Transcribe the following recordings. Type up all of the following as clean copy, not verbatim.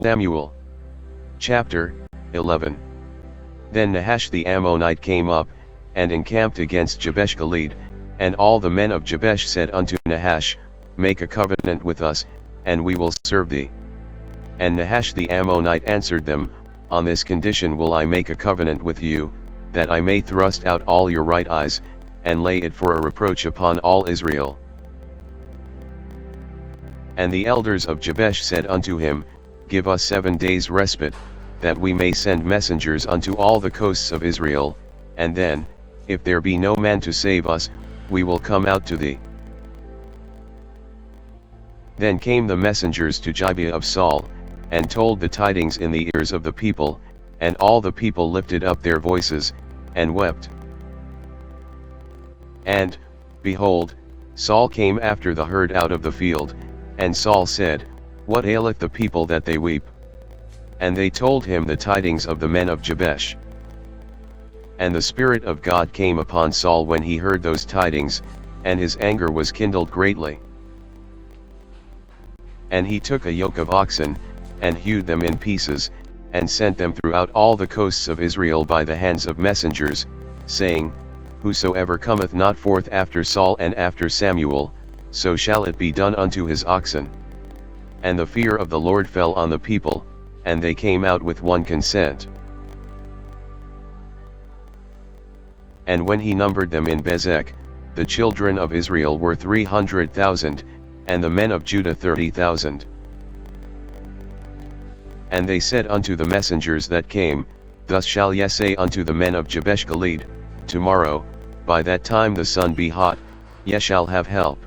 Samuel. Chapter 11. Then Nahash the Ammonite came up, and encamped against Jabesh Gilead, and all the men of Jabesh said unto Nahash, Make a covenant with us, and we will serve thee. And Nahash the Ammonite answered them, On this condition will I make a covenant with you, that I may thrust out all your right eyes, and lay it for a reproach upon all Israel. And the elders of Jabesh said unto him, Give us 7 days' respite, that we may send messengers unto all the coasts of Israel, and then, if there be no man to save us, we will come out to thee. Then came the messengers to Gibeah of Saul, and told the tidings in the ears of the people, and all the people lifted up their voices, and wept. And, behold, Saul came after the herd out of the field, and Saul said, What aileth the people that they weep? And they told him the tidings of the men of Jabesh. And the Spirit of God came upon Saul when he heard those tidings, and his anger was kindled greatly. And he took a yoke of oxen, and hewed them in pieces, and sent them throughout all the coasts of Israel by the hands of messengers, saying, Whosoever cometh not forth after Saul and after Samuel, so shall it be done unto his oxen. And the fear of the Lord fell on the people, and they came out with one consent. And when he numbered them in Bezek, the children of Israel were 300,000, and the men of Judah 30,000. And they said unto the messengers that came, Thus shall ye say unto the men of Jabesh Gilead, Tomorrow, by that time the sun be hot, ye shall have help.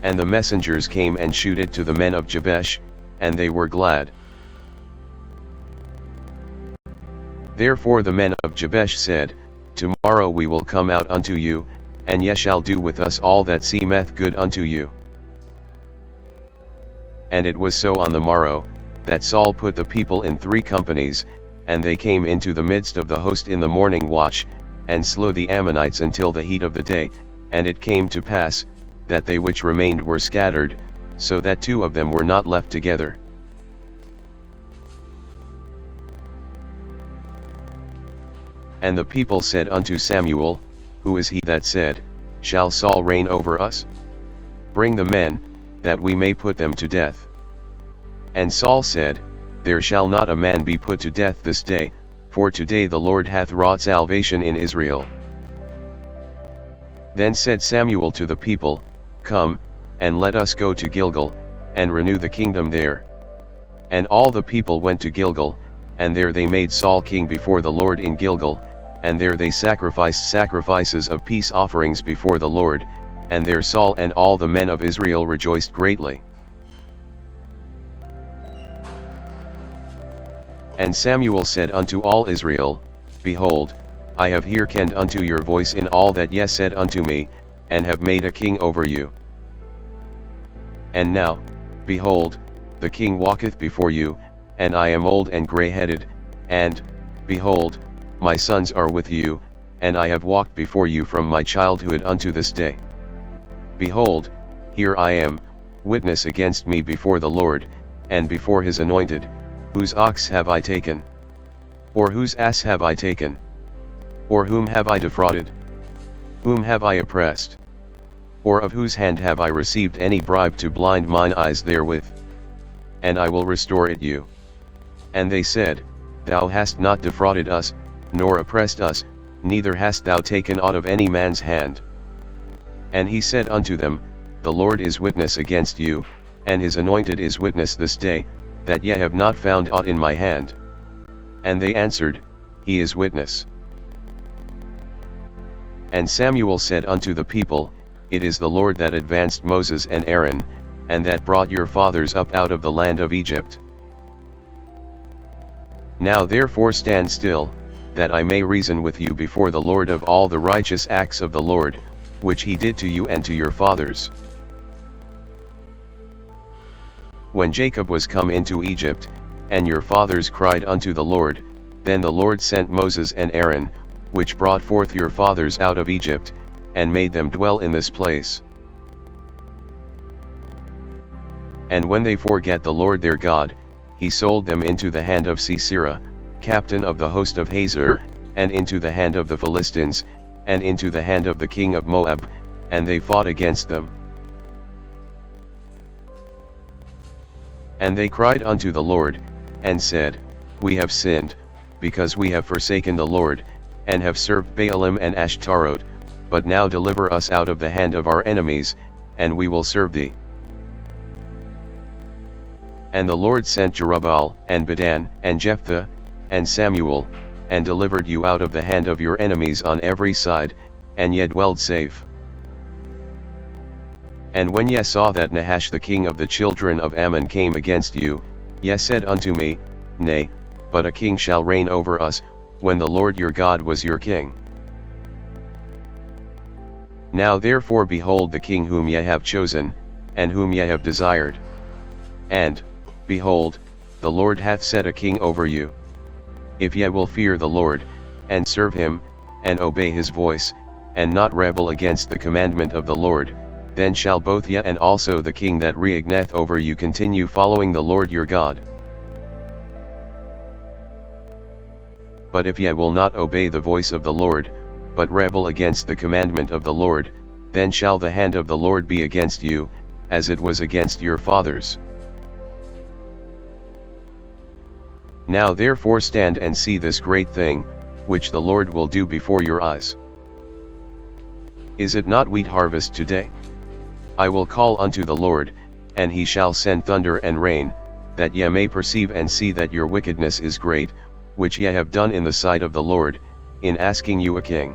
And the messengers came and shewed to the men of Jabesh, and they were glad. Therefore the men of Jabesh said, Tomorrow we will come out unto you, and ye shall do with us all that seemeth good unto you. And it was so on the morrow, that Saul put the people in 3 companies, and they came into the midst of the host in the morning watch, and slew the Ammonites until the heat of the day, and it came to pass, that they which remained were scattered, so that 2 of them were not left together. And the people said unto Samuel, Who is he that said, Shall Saul reign over us? Bring the men, that we may put them to death. And Saul said, There shall not a man be put to death this day, for today the Lord hath wrought salvation in Israel. Then said Samuel to the people, Come, and let us go to Gilgal, and renew the kingdom there. And all the people went to Gilgal, and there they made Saul king before the Lord in Gilgal, and there they sacrificed sacrifices of peace offerings before the Lord, and there Saul and all the men of Israel rejoiced greatly. And Samuel said unto all Israel, Behold, I have hearkened unto your voice in all that ye said unto me, and have made a king over you. And now, behold, the king walketh before you, and I am old and grey-headed, and, behold, my sons are with you, and I have walked before you from my childhood unto this day. Behold, here I am, witness against me before the Lord, and before his anointed. Whose ox have I taken? Or whose ass have I taken? Or whom have I defrauded? Whom have I oppressed? Or of whose hand have I received any bribe to blind mine eyes therewith? And I will restore it you. And they said, Thou hast not defrauded us, nor oppressed us, neither hast thou taken aught of any man's hand. And he said unto them, The Lord is witness against you, and his anointed is witness this day, that ye have not found aught in my hand. And they answered, He is witness. And Samuel said unto the people, It is the Lord that advanced Moses and Aaron, and that brought your fathers up out of the land of Egypt. Now therefore stand still, that I may reason with you before the Lord of all the righteous acts of the Lord, which he did to you and to your fathers. When Jacob was come into Egypt, and your fathers cried unto the Lord, then the Lord sent Moses and Aaron, which brought forth your fathers out of Egypt, and made them dwell in this place. And when they forget the Lord their God, he sold them into the hand of Sisera, captain of the host of Hazor, and into the hand of the Philistines, and into the hand of the king of Moab, and they fought against them. And they cried unto the Lord, and said, We have sinned, because we have forsaken the Lord, and have served Baalim and Ashtaroth, but now deliver us out of the hand of our enemies, and we will serve thee. And the Lord sent Jerubbaal, and Bedan, and Jephthah, and Samuel, and delivered you out of the hand of your enemies on every side, and ye dwelled safe. And when ye saw that Nahash the king of the children of Ammon came against you, ye said unto me, Nay, but a king shall reign over us, when the Lord your God was your king. Now therefore behold the king whom ye have chosen, and whom ye have desired. And, behold, the Lord hath set a king over you. If ye will fear the Lord, and serve him, and obey his voice, and not rebel against the commandment of the Lord, then shall both ye and also the king that reigneth over you continue following the Lord your God. But if ye will not obey the voice of the Lord, but rebel against the commandment of the Lord, then shall the hand of the Lord be against you, as it was against your fathers. Now therefore stand and see this great thing, which the Lord will do before your eyes. Is it not wheat harvest today? I will call unto the Lord, and he shall send thunder and rain, that ye may perceive and see that your wickedness is great, which ye have done in the sight of the Lord, in asking you a king.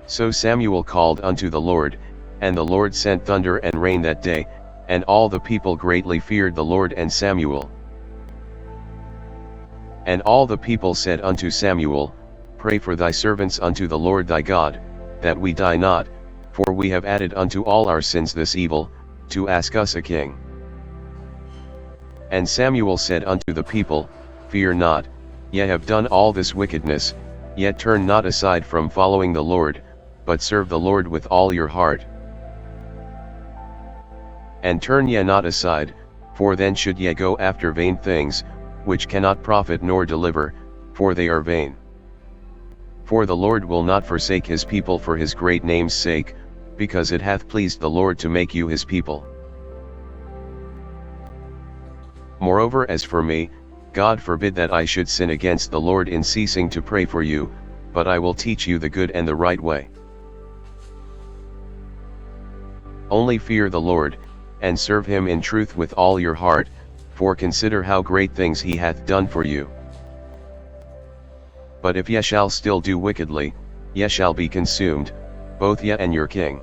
So Samuel called unto the Lord, and the Lord sent thunder and rain that day, and all the people greatly feared the Lord and Samuel. And all the people said unto Samuel, Pray for thy servants unto the Lord thy God, that we die not, for we have added unto all our sins this evil, to ask us a king. And Samuel said unto the people, Fear not, ye have done all this wickedness, yet turn not aside from following the Lord, but serve the Lord with all your heart. And turn ye not aside, for then should ye go after vain things, which cannot profit nor deliver, for they are vain. For the Lord will not forsake his people for his great name's sake, because it hath pleased the Lord to make you his people. Moreover, as for me, God forbid that I should sin against the Lord in ceasing to pray for you, but I will teach you the good and the right way. Only fear the Lord, and serve him in truth with all your heart, for consider how great things he hath done for you. But if ye shall still do wickedly, ye shall be consumed, both ye and your king.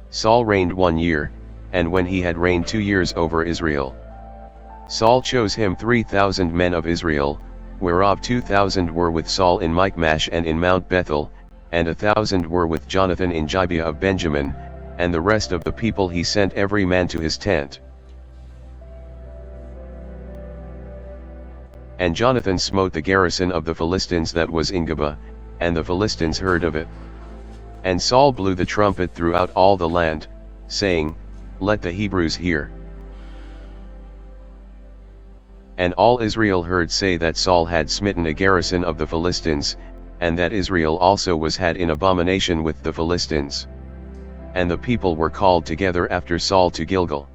Saul reigned 1 year, and when he had reigned 2 years over Israel, Saul chose him 3,000 men of Israel, whereof 2,000 were with Saul in Michmash and in Mount Bethel, and 1,000 were with Jonathan in Gibeah of Benjamin, and the rest of the people he sent every man to his tent. And Jonathan smote the garrison of the Philistines that was in Geba, and the Philistines heard of it. And Saul blew the trumpet throughout all the land, saying, Let the Hebrews hear. And all Israel heard say that Saul had smitten a garrison of the Philistines, and that Israel also was had in abomination with the Philistines. And the people were called together after Saul to Gilgal.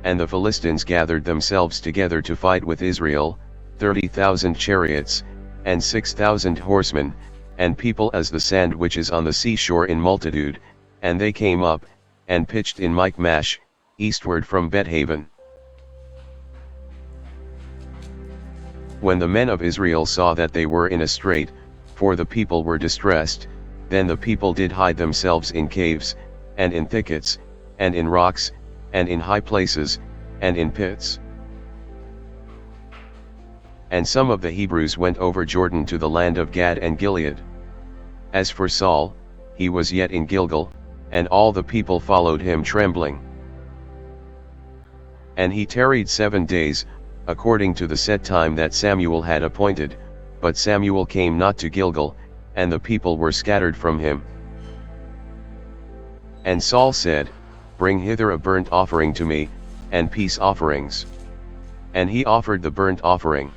And the Philistines gathered themselves together to fight with Israel, 30,000 chariots, and 6,000 horsemen, and people as the sand which is on the seashore in multitude, and they came up, and pitched in Michmash, eastward from Bethaven. When the men of Israel saw that they were in a strait, for the people were distressed, then the people did hide themselves in caves, and in thickets, and in rocks, and in high places, and in pits. And some of the Hebrews went over Jordan to the land of Gad and Gilead. As for Saul, he was yet in Gilgal, and all the people followed him trembling. And he tarried 7 days, according to the set time that Samuel had appointed, but Samuel came not to Gilgal, and the people were scattered from him. And Saul said, Bring hither a burnt offering to me, and peace offerings. And he offered the burnt offering.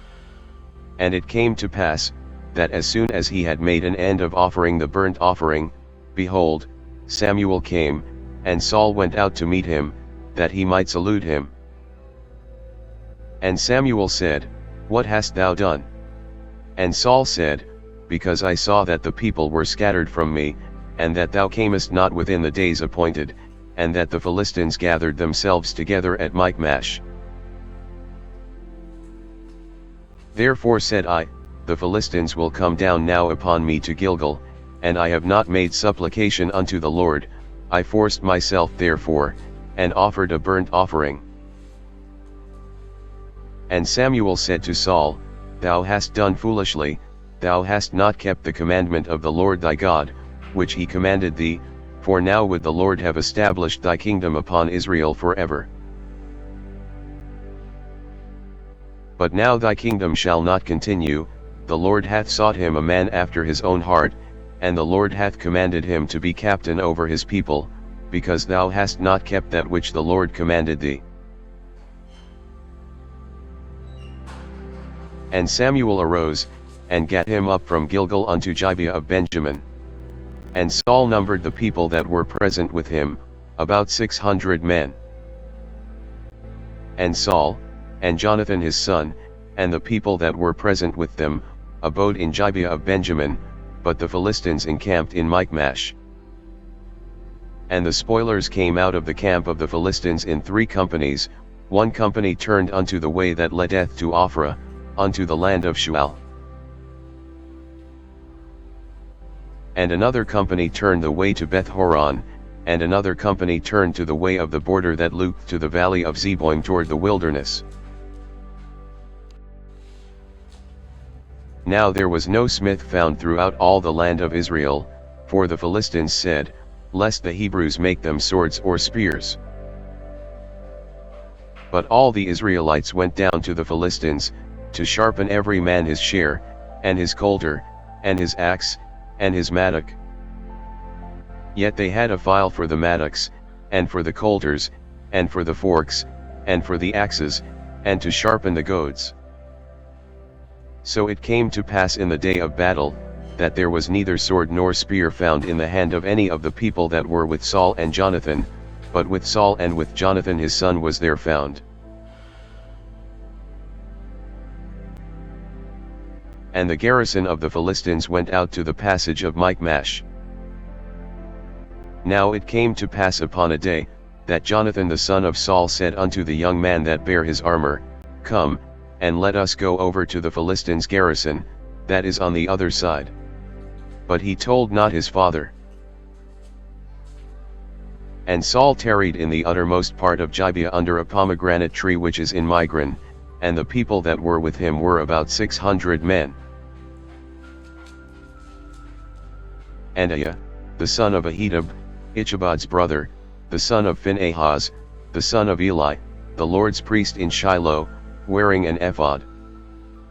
And it came to pass, that as soon as he had made an end of offering the burnt offering, behold, Samuel came, and Saul went out to meet him, that he might salute him. And Samuel said, What hast thou done? And Saul said, Because I saw that the people were scattered from me, and that thou camest not within the days appointed, and that the Philistines gathered themselves together at Michmash. Therefore said I, The Philistines will come down now upon me to Gilgal, and I have not made supplication unto the Lord. I forced myself therefore, and offered a burnt offering. And Samuel said to Saul, Thou hast done foolishly, thou hast not kept the commandment of the Lord thy God, which he commanded thee, for now would the Lord have established thy kingdom upon Israel forever. But now thy kingdom shall not continue, the Lord hath sought him a man after his own heart, and the Lord hath commanded him to be captain over his people, because thou hast not kept that which the Lord commanded thee. And Samuel arose, and gat him up from Gilgal unto Gibeah of Benjamin. And Saul numbered the people that were present with him, about 600 men. And Saul, and Jonathan his son, and the people that were present with them, abode in Gibeah of Benjamin, but the Philistines encamped in Michmash. And the spoilers came out of the camp of the Philistines in 3 companies, one company turned unto the way that leadeth to Ophrah, unto the land of Shual. And another company turned the way to Beth-horon, and another company turned to the way of the border that looped to the valley of Zeboim toward the wilderness. Now there was no smith found throughout all the land of Israel, for the Philistines said, Lest the Hebrews make them swords or spears. But all the Israelites went down to the Philistines, to sharpen every man his share, and his coulter, and his axe, and his mattock. Yet they had a file for the mattocks, and for the coulters, and for the forks, and for the axes, and to sharpen the goads. So it came to pass in the day of battle, that there was neither sword nor spear found in the hand of any of the people that were with Saul and Jonathan, but with Saul and with Jonathan his son was there found. And the garrison of the Philistines went out to the passage of Michmash. Now it came to pass upon a day, that Jonathan the son of Saul said unto the young man that bare his armor, Come, and let us go over to the Philistines' garrison, that is on the other side. But he told not his father. And Saul tarried in the uttermost part of Gibeah under a pomegranate tree which is in Migron, and the people that were with him were about 600 men. And Ahijah, the son of Ahitub, Ichabod's brother, the son of Phinehas, the son of Eli, the Lord's priest in Shiloh, wearing an ephod.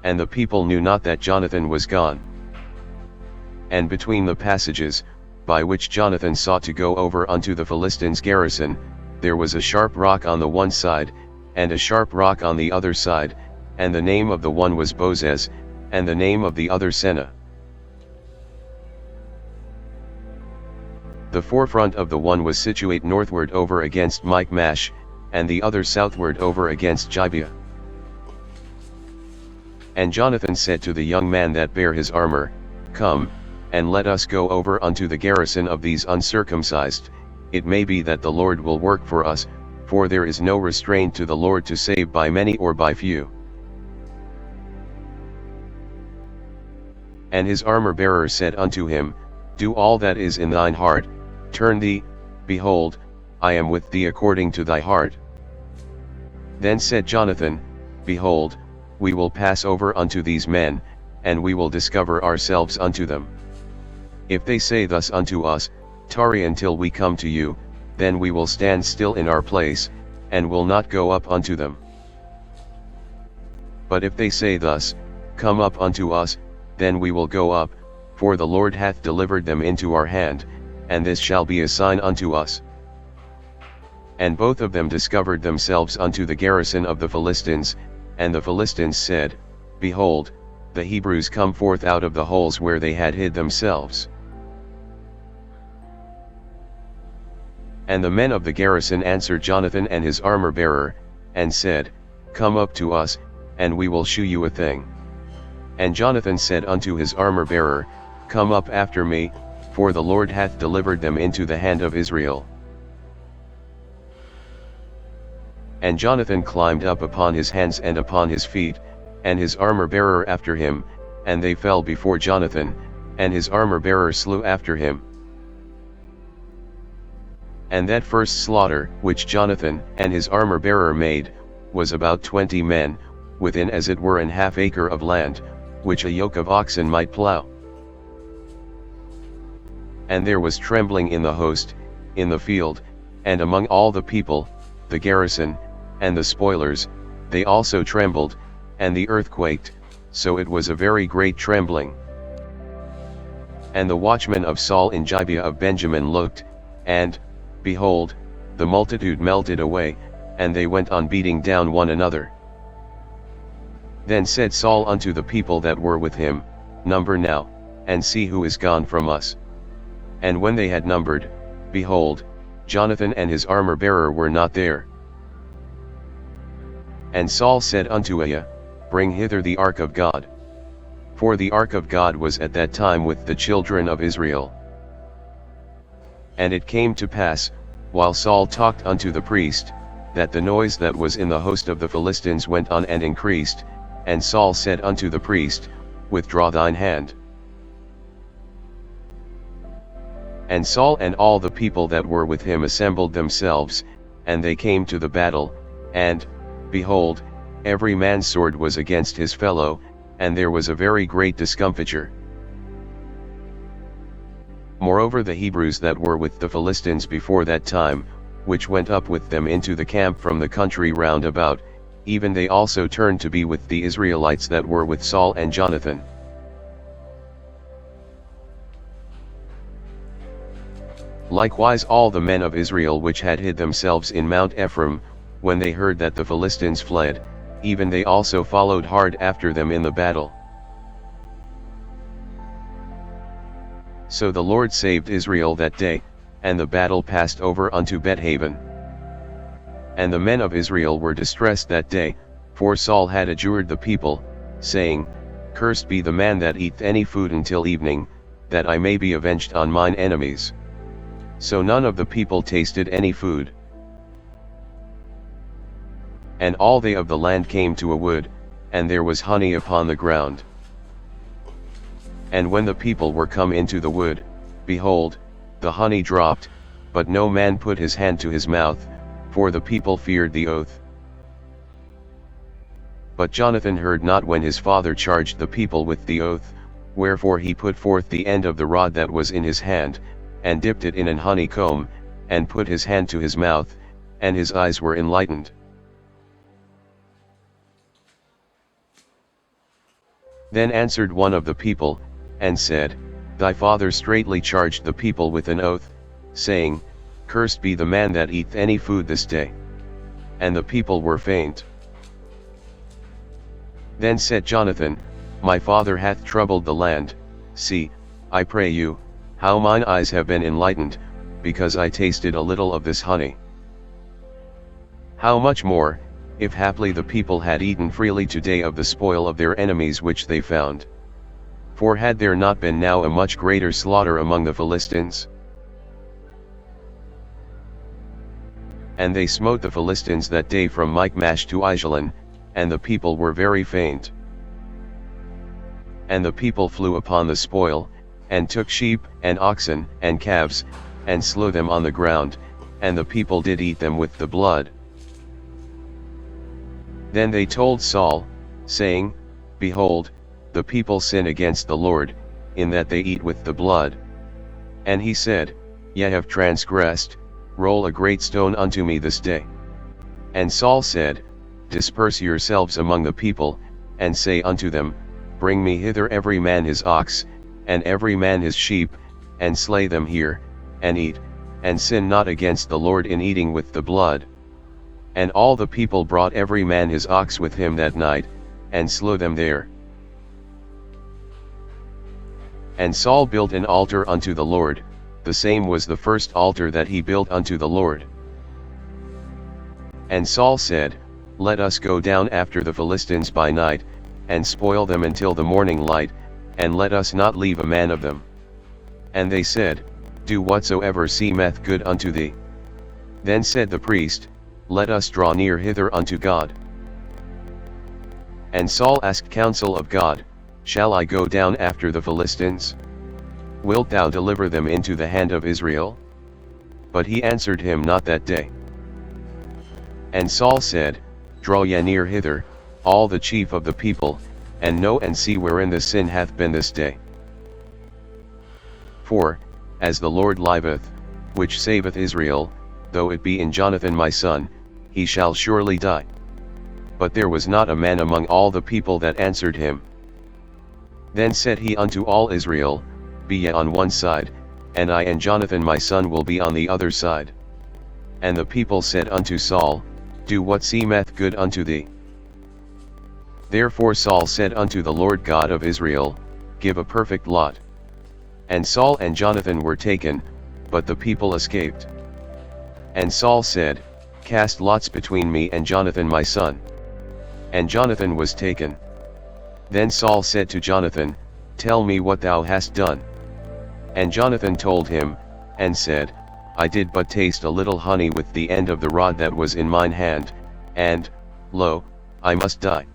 And the people knew not that Jonathan was gone. And between the passages, by which Jonathan sought to go over unto the Philistines' garrison, there was a sharp rock on the one side, and a sharp rock on the other side, and the name of the one was Bozez, and the name of the other Seneh. The forefront of the one was situate northward over against Michmash, and the other southward over against Gibeah. And Jonathan said to the young man that bare his armor, Come, and let us go over unto the garrison of these uncircumcised, it may be that the Lord will work for us, for there is no restraint to the Lord to save by many or by few. And his armor-bearer said unto him, Do all that is in thine heart, turn thee, behold, I am with thee according to thy heart. Then said Jonathan, Behold, we will pass over unto these men, and we will discover ourselves unto them. If they say thus unto us, Tarry until we come to you, then we will stand still in our place, and will not go up unto them. But if they say thus, Come up unto us, then we will go up, for the Lord hath delivered them into our hand, and this shall be a sign unto us. And both of them discovered themselves unto the garrison of the Philistines, and the Philistines said, Behold, the Hebrews come forth out of the holes where they had hid themselves. And the men of the garrison answered Jonathan and his armor-bearer, and said, Come up to us, and we will shew you a thing. And Jonathan said unto his armor-bearer, Come up after me, for the Lord hath delivered them into the hand of Israel. And Jonathan climbed up upon his hands and upon his feet, and his armor-bearer after him, and they fell before Jonathan, and his armor-bearer slew after him. And that first slaughter which Jonathan and his armor-bearer made, was about 20 men, within as it were an half acre of land, which a yoke of oxen might plough. And there was trembling in the host, in the field, and among all the people, the garrison, and the spoilers, they also trembled, and the earth quaked, so it was a very great trembling. And the watchmen of Saul in Gibeah of Benjamin looked, and, behold, the multitude melted away, and they went on beating down one another. Then said Saul unto the people that were with him, Number now, and see who is gone from us. And when they had numbered, behold, Jonathan and his armor-bearer were not there. And Saul said unto Ahijah, Bring hither the ark of God. For the ark of God was at that time with the children of Israel. And it came to pass, while Saul talked unto the priest, that the noise that was in the host of the Philistines went on and increased, and Saul said unto the priest, Withdraw thine hand. And Saul and all the people that were with him assembled themselves, and they came to the battle, and, behold, every man's sword was against his fellow, and there was a very great discomfiture. Moreover the Hebrews that were with the Philistines before that time, which went up with them into the camp from the country round about, even they also turned to be with the Israelites that were with Saul and Jonathan. Likewise all the men of Israel which had hid themselves in Mount Ephraim, when they heard that the Philistines fled, even they also followed hard after them in the battle. So the Lord saved Israel that day, and the battle passed over unto Bethaven. And the men of Israel were distressed that day, for Saul had adjured the people, saying, Cursed be the man that eateth any food until evening, that I may be avenged on mine enemies. So none of the people tasted any food. And all they of the land came to a wood, and there was honey upon the ground. And when the people were come into the wood, behold, the honey dropped, but no man put his hand to his mouth, for the people feared the oath. But Jonathan heard not when his father charged the people with the oath, wherefore he put forth the end of the rod that was in his hand, and dipped it in an honeycomb, and put his hand to his mouth, and his eyes were enlightened. Then answered one of the people, and said, Thy father straitly charged the people with an oath, saying, Cursed be the man that eateth any food this day. And the people were faint. Then said Jonathan, My father hath troubled the land. See, I pray you, how mine eyes have been enlightened, because I tasted a little of this honey. How much more, if haply the people had eaten freely today of the spoil of their enemies which they found. For had there not been now a much greater slaughter among the Philistines? And they smote the Philistines that day from Michmash to Aijalon, and the people were very faint. And the people flew upon the spoil, and took sheep, and oxen, and calves, and slew them on the ground, and the people did eat them with the blood. Then they told Saul, saying, Behold, the people sin against the Lord, in that they eat with the blood. And he said, Ye have transgressed, roll a great stone unto me this day. And Saul said, Disperse yourselves among the people, and say unto them, Bring me hither every man his ox, and every man his sheep, and slay them here, and eat, and sin not against the Lord in eating with the blood. And all the people brought every man his ox with him that night, and slew them there. And Saul built an altar unto the Lord, the same was the first altar that he built unto the Lord. And Saul said, Let us go down after the Philistines by night, and spoil them until the morning light, and let us not leave a man of them. And they said, Do whatsoever seemeth good unto thee. Then said the priest, Let us draw near hither unto God. And Saul asked counsel of God, Shall I go down after the Philistines? Wilt thou deliver them into the hand of Israel? But he answered him not that day. And Saul said, Draw ye near hither, all the chief of the people, and know and see wherein the sin hath been this day. For, as the Lord liveth, which saveth Israel, though it be in Jonathan my son, he shall surely die. But there was not a man among all the people that answered him. Then said he unto all Israel, Be ye on one side, and I and Jonathan my son will be on the other side. And the people said unto Saul, Do what seemeth good unto thee. Therefore Saul said unto the Lord God of Israel, Give a perfect lot. And Saul and Jonathan were taken, but the people escaped. And Saul said, Cast lots between me and Jonathan my son. And Jonathan was taken. Then Saul said to Jonathan, Tell me what thou hast done. And Jonathan told him, and said, I did but taste a little honey with the end of the rod that was in mine hand, and, lo, I must die.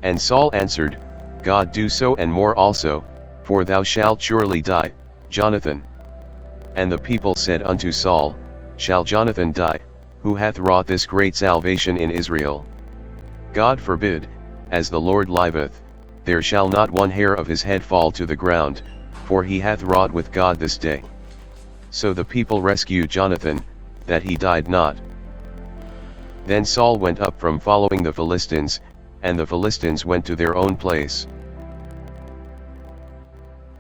And Saul answered, God do so and more also, for thou shalt surely die, Jonathan. And the people said unto Saul, Shall Jonathan die, who hath wrought this great salvation in Israel? God forbid, as the Lord liveth, there shall not one hair of his head fall to the ground, for he hath wrought with God this day. So the people rescued Jonathan, that he died not. Then Saul went up from following the Philistines, and the Philistines went to their own place.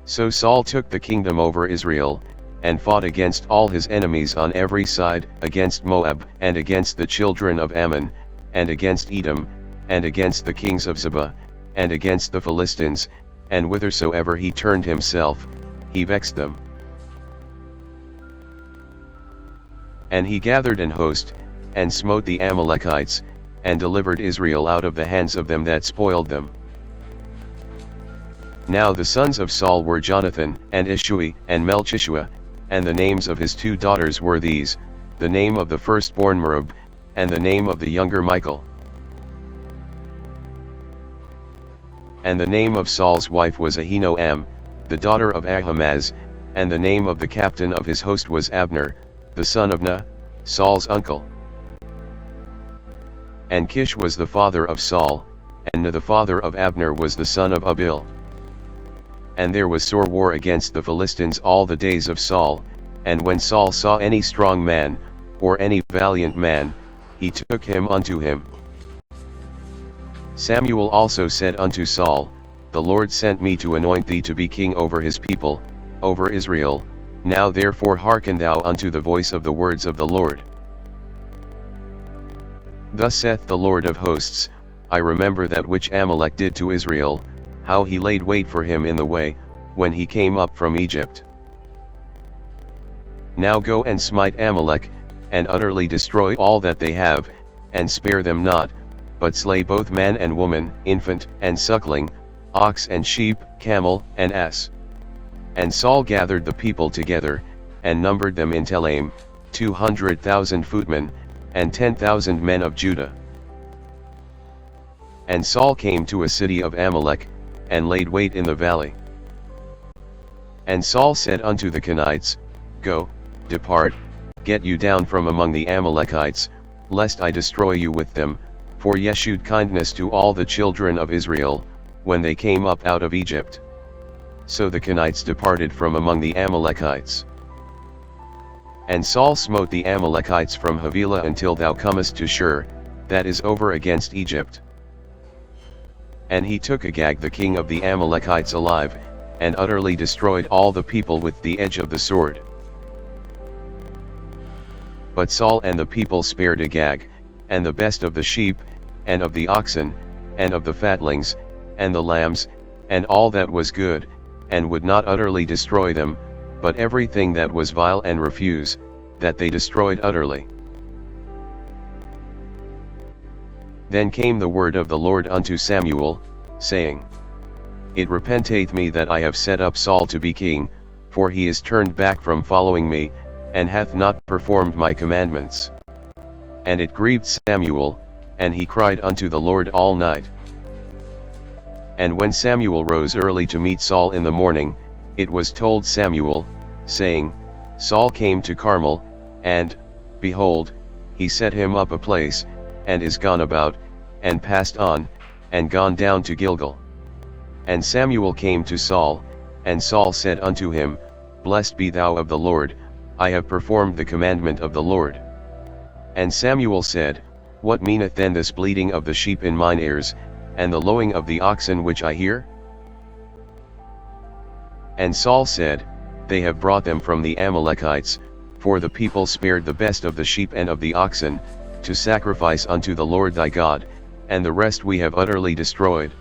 So Saul took the kingdom over Israel, and fought against all his enemies on every side, against Moab, and against the children of Ammon, and against Edom, and against the kings of Zebah, and against the Philistines, and whithersoever he turned himself, he vexed them. And he gathered an host, and smote the Amalekites, and delivered Israel out of the hands of them that spoiled them. Now the sons of Saul were Jonathan, and Ishui, and Melchishua, and the names of his two daughters were these, the name of the firstborn Merab, and the name of the younger Michal. And the name of Saul's wife was Ahinoam, the daughter of Ahimaaz, and the name of the captain of his host was Abner, the son of Ner, Saul's uncle. And Kish was the father of Saul, and Ner the father of Abner was the son of Abiel. And there was sore war against the Philistines all the days of Saul, and when Saul saw any strong man, or any valiant man, he took him unto him. Samuel also said unto Saul, The Lord sent me to anoint thee to be king over his people, over Israel, now therefore hearken thou unto the voice of the words of the Lord. Thus saith the Lord of hosts, I remember that which Amalek did to Israel, how he laid wait for him in the way, when he came up from Egypt. Now go and smite Amalek, and utterly destroy all that they have, and spare them not, but slay both man and woman, infant and suckling, ox and sheep, camel and ass. And Saul gathered the people together, and numbered them in Telaim, 200,000 footmen, and 10,000 men of Judah. And Saul came to a city of Amalek, and laid wait in the valley. And Saul said unto the Kenites, Go, depart, get you down from among the Amalekites, lest I destroy you with them, for ye shewed kindness to all the children of Israel, when they came up out of Egypt. So the Kenites departed from among the Amalekites. And Saul smote the Amalekites from Havilah until thou comest to Shur, that is over against Egypt. And he took Agag the king of the Amalekites alive, and utterly destroyed all the people with the edge of the sword. But Saul and the people spared Agag, and the best of the sheep, and of the oxen, and of the fatlings, and the lambs, and all that was good, and would not utterly destroy them, but everything that was vile and refuse, that they destroyed utterly. Then came the word of the Lord unto Samuel, saying, It repenteth me that I have set up Saul to be king, for he is turned back from following me, and hath not performed my commandments. And it grieved Samuel, and he cried unto the Lord all night. And when Samuel rose early to meet Saul in the morning, it was told Samuel, saying, Saul came to Carmel, and, behold, he set him up a place, and is gone about, and passed on, and gone down to Gilgal. And Samuel came to Saul, and Saul said unto him, Blessed be thou of the Lord, I have performed the commandment of the Lord. And Samuel said, What meaneth then this bleating of the sheep in mine ears, and the lowing of the oxen which I hear? And Saul said, They have brought them from the Amalekites, for the people spared the best of the sheep and of the oxen, to sacrifice unto the Lord thy God, and the rest we have utterly destroyed.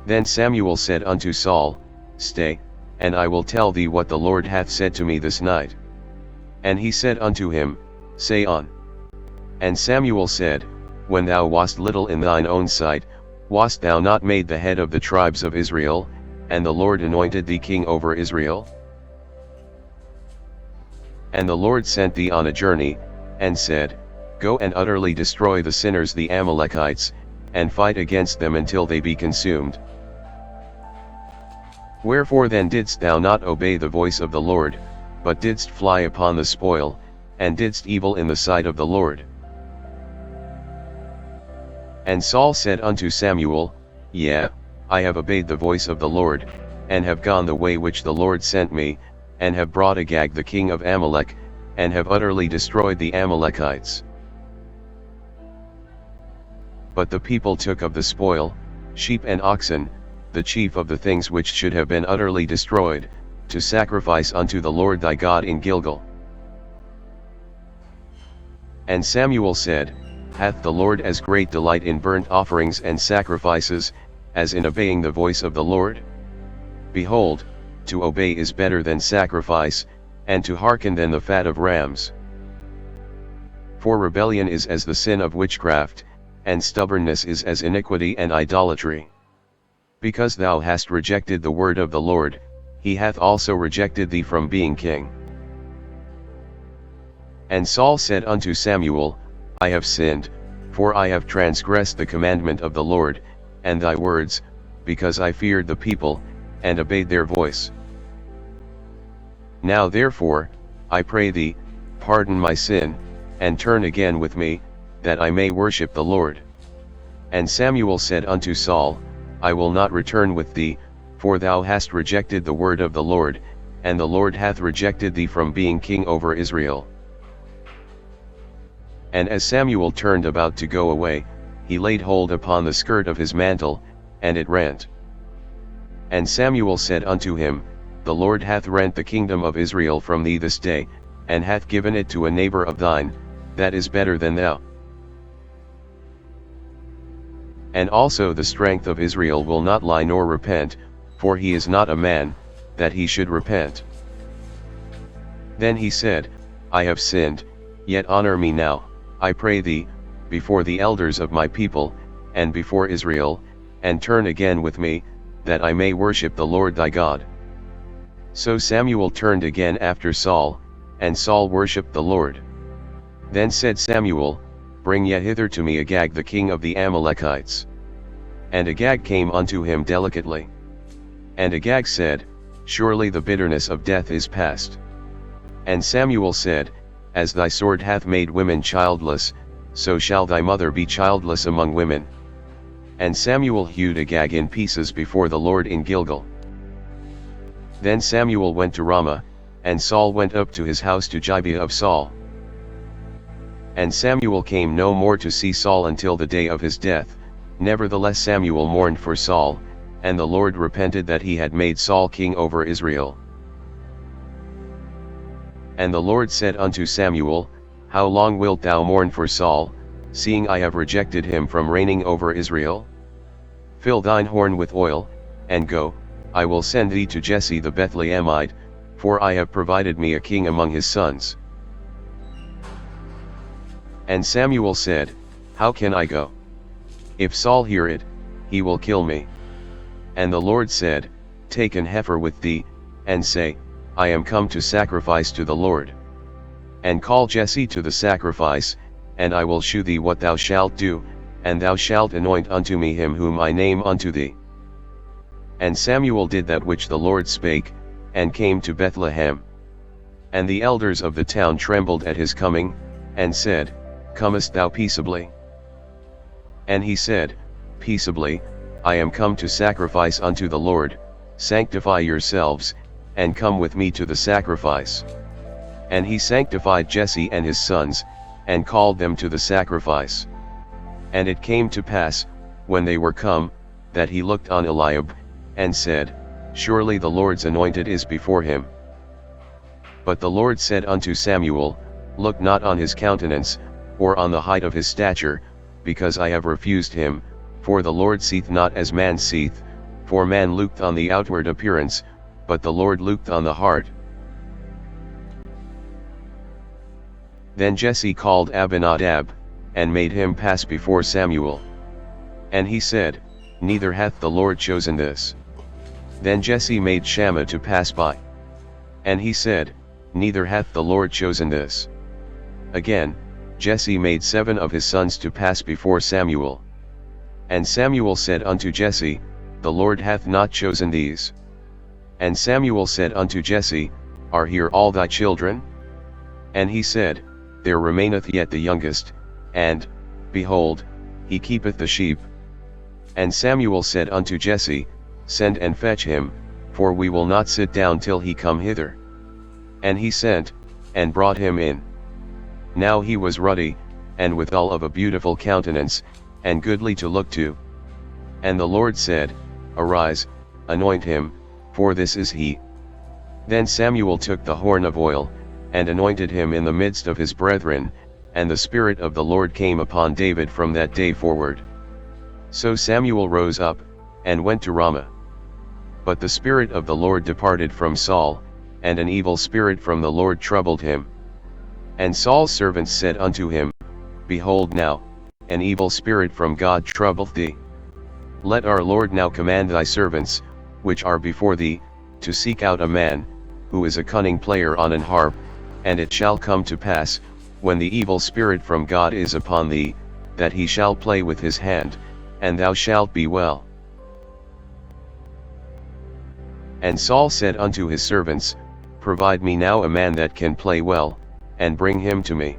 Then Samuel said unto Saul, Stay, and I will tell thee what the Lord hath said to me this night. And he said unto him, Say on. And Samuel said, When thou wast little in thine own sight, wast thou not made the head of the tribes of Israel, and the Lord anointed thee king over Israel? And the Lord sent thee on a journey, and said, Go and utterly destroy the sinners the Amalekites, and fight against them until they be consumed. Wherefore then didst thou not obey the voice of the Lord, but didst fly upon the spoil, and didst evil in the sight of the Lord? And Saul said unto Samuel, Yea, I have obeyed the voice of the Lord, and have gone the way which the Lord sent me, and have brought Agag the king of Amalek, and have utterly destroyed the Amalekites. But the people took of the spoil, sheep and oxen, the chief of the things which should have been utterly destroyed, to sacrifice unto the Lord thy God in Gilgal. And Samuel said, Hath the Lord as great delight in burnt offerings and sacrifices, as in obeying the voice of the Lord? Behold, to obey is better than sacrifice, and to hearken than the fat of rams. For rebellion is as the sin of witchcraft, and stubbornness is as iniquity and idolatry. Because thou hast rejected the word of the Lord, he hath also rejected thee from being king. And Saul said unto Samuel, I have sinned, for I have transgressed the commandment of the Lord, and thy words, because I feared the people, and obeyed their voice. Now therefore, I pray thee, pardon my sin, and turn again with me, that I may worship the Lord. And Samuel said unto Saul, I will not return with thee, for thou hast rejected the word of the Lord, and the Lord hath rejected thee from being king over Israel. And as Samuel turned about to go away, he laid hold upon the skirt of his mantle, and it rent. And Samuel said unto him, The Lord hath rent the kingdom of Israel from thee this day, and hath given it to a neighbor of thine, that is better than thou. And also the strength of Israel will not lie nor repent, for he is not a man, that he should repent. Then he said, I have sinned, yet honor me now, I pray thee, before the elders of my people, and before Israel, and turn again with me, that I may worship the Lord thy God. So Samuel turned again after Saul, and Saul worshipped the Lord. Then said Samuel, Bring yet hither to me Agag the king of the Amalekites. And Agag came unto him delicately. And Agag said, Surely the bitterness of death is past. And Samuel said, As thy sword hath made women childless, so shall thy mother be childless among women. And Samuel hewed Agag in pieces before the Lord in Gilgal. Then Samuel went to Ramah, and Saul went up to his house to Gibeah of Saul. And Samuel came no more to see Saul until the day of his death. Nevertheless Samuel mourned for Saul, and the Lord repented that he had made Saul king over Israel. And the Lord said unto Samuel, How long wilt thou mourn for Saul, seeing I have rejected him from reigning over Israel? Fill thine horn with oil, and go, I will send thee to Jesse the Bethlehemite, for I have provided me a king among his sons. And Samuel said, How can I go? If Saul hear it, he will kill me. And the Lord said, Take an heifer with thee, and say, I am come to sacrifice to the Lord. And call Jesse to the sacrifice, and I will shew thee what thou shalt do, and thou shalt anoint unto me him whom I name unto thee. And Samuel did that which the Lord spake, and came to Bethlehem. And the elders of the town trembled at his coming, and said, Comest thou peaceably? And he said, Peaceably, I am come to sacrifice unto the Lord. Sanctify yourselves, and come with me to the sacrifice. And he sanctified Jesse and his sons, and called them to the sacrifice. And it came to pass, when they were come, that he looked on Eliab, and said, Surely the Lord's anointed is before him. But the Lord said unto Samuel, Look not on his countenance, or on the height of his stature, because I have refused him, for the Lord seeth not as man seeth, for man looked on the outward appearance, but the Lord looked on the heart. Then Jesse called Abinadab, and made him pass before Samuel. And he said, Neither hath the Lord chosen this. Then Jesse made Shammah to pass by. And he said, Neither hath the Lord chosen this. Again, Jesse made 7 of his sons to pass before Samuel. And Samuel said unto Jesse, The Lord hath not chosen these. And Samuel said unto Jesse, Are here all thy children? And he said, There remaineth yet the youngest, and, behold, he keepeth the sheep. And Samuel said unto Jesse, Send and fetch him, for we will not sit down till he come hither. And he sent, and brought him in. Now he was ruddy, and withal of a beautiful countenance, and goodly to look to. And the Lord said, Arise, anoint him, for this is he. Then Samuel took the horn of oil, and anointed him in the midst of his brethren, and the Spirit of the Lord came upon David from that day forward. So Samuel rose up, and went to Ramah. But the Spirit of the Lord departed from Saul, and an evil spirit from the Lord troubled him. And Saul's servants said unto him, Behold now, an evil spirit from God troubleth thee. Let our Lord now command thy servants, which are before thee, to seek out a man, who is a cunning player on an harp, and it shall come to pass, when the evil spirit from God is upon thee, that he shall play with his hand, and thou shalt be well. And Saul said unto his servants, Provide me now a man that can play well, and bring him to me.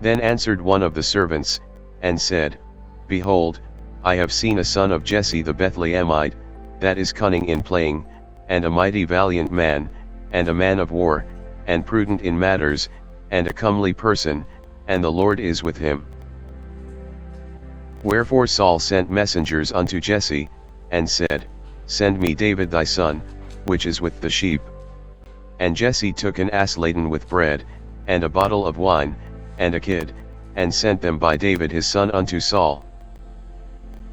Then answered one of the servants, and said, Behold, I have seen a son of Jesse the Bethlehemite, that is cunning in playing, and a mighty valiant man, and a man of war, and prudent in matters, and a comely person, and the Lord is with him. Wherefore Saul sent messengers unto Jesse, and said, Send me David thy son, which is with the sheep. And Jesse took an ass laden with bread, and a bottle of wine, and a kid, and sent them by David his son unto Saul.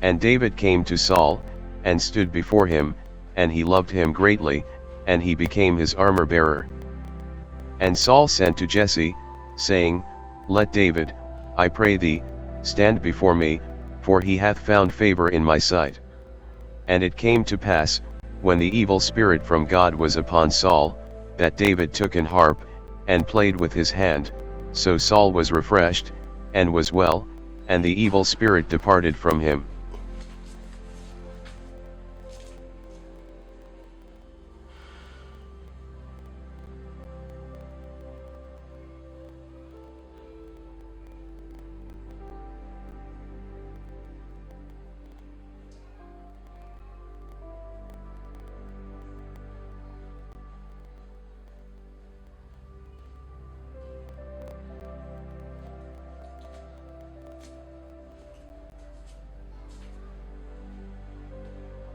And David came to Saul, and stood before him, and he loved him greatly, and he became his armor-bearer. And Saul sent to Jesse, saying, Let David, I pray thee, stand before me, for he hath found favor in my sight. And it came to pass, when the evil spirit from God was upon Saul, that David took an harp, and played with his hand, so Saul was refreshed, and was well, and the evil spirit departed from him.